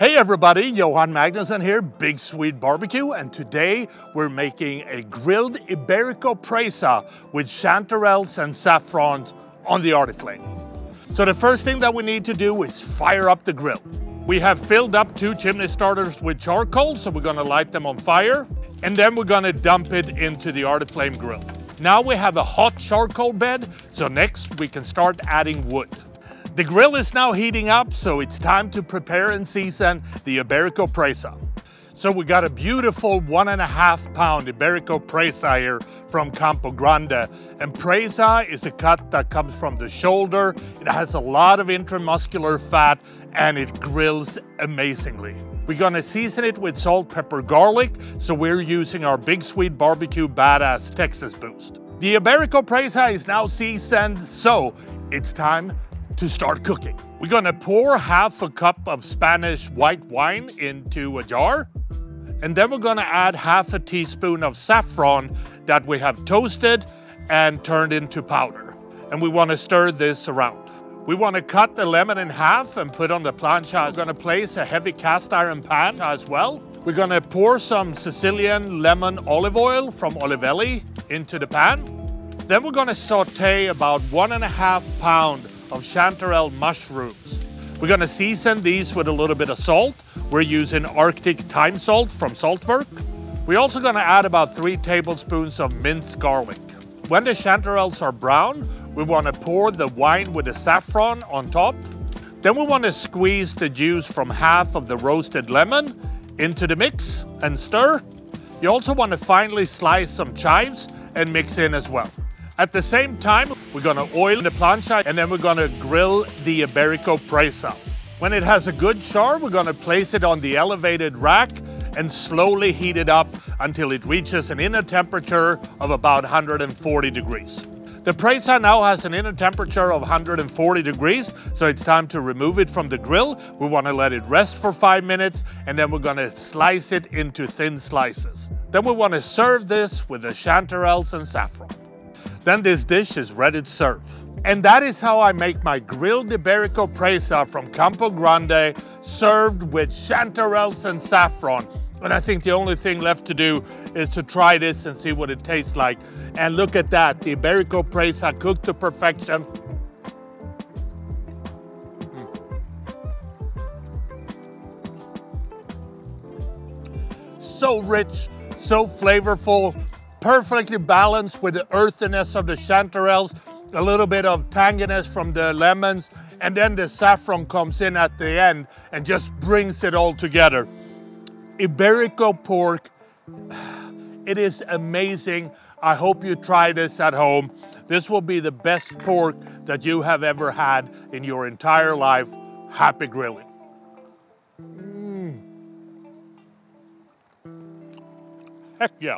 Hey everybody, Johan Magnusson here, Big Swede Barbecue, and today we're making a grilled Iberico Presa with chanterelles and saffron on the arctic flame. So the first thing that we need to do is fire up the grill. We have filled up 2 chimney starters with charcoal, so we're gonna light them on fire, and then we're gonna dump it into the arctic flame grill. Now we have a hot charcoal bed, so next we can start adding wood. The grill is now heating up, so it's time to prepare and season the Iberico Presa. So we got a beautiful 1.5 pound Iberico Presa here from Campo Grande. And Presa is a cut that comes from the shoulder. It has a lot of intramuscular fat and it grills amazingly. We're gonna season it with salt, pepper, garlic, so we're using our Big Swede Barbecue Badass Texas Boost. The Iberico Presa is now seasoned, so it's time to start cooking. We're gonna pour 1/2 cup of Spanish white wine into a jar, and then we're gonna add 1/2 teaspoon of saffron that we have toasted and turned into powder. And we wanna stir this around. We wanna cut the lemon in half and put on the plancha. We're gonna place a heavy cast iron pan as well. We're gonna pour some Sicilian lemon olive oil from Olivelli into the pan. Then we're gonna saute about 1.5 pound of chanterelle mushrooms. We're gonna season these with a little bit of salt. We're using Arctic thyme salt from Saltwerk. We're also gonna add about 3 tablespoons of minced garlic. When the chanterelles are brown, we wanna pour the wine with the saffron on top. Then we wanna squeeze the juice from 1/2 of the roasted lemon into the mix and stir. You also wanna finely slice some chives and mix in as well. At the same time, we're gonna oil the plancha and then we're gonna grill the Iberico Presa. When it has a good char, we're gonna place it on the elevated rack and slowly heat it up until it reaches an inner temperature of about 140 degrees. The Presa now has an inner temperature of 140 degrees, so it's time to remove it from the grill. We wanna let it rest for 5 minutes and then we're gonna slice it into thin slices. Then we wanna serve this with the chanterelles and saffron. Then this dish is ready to serve. And that is how I make my grilled Iberico Presa from Campo Grande, served with chanterelles and saffron. And I think the only thing left to do is to try this and see what it tastes like. And look at that, the Iberico Presa cooked to perfection. So rich, so flavorful, perfectly balanced with the earthiness of the chanterelles, a little bit of tanginess from the lemons, and then the saffron comes in at the end and just brings it all together. Iberico pork, it is amazing. I hope you try this at home. This will be the best pork that you have ever had in your entire life. Happy grilling. Heck yeah.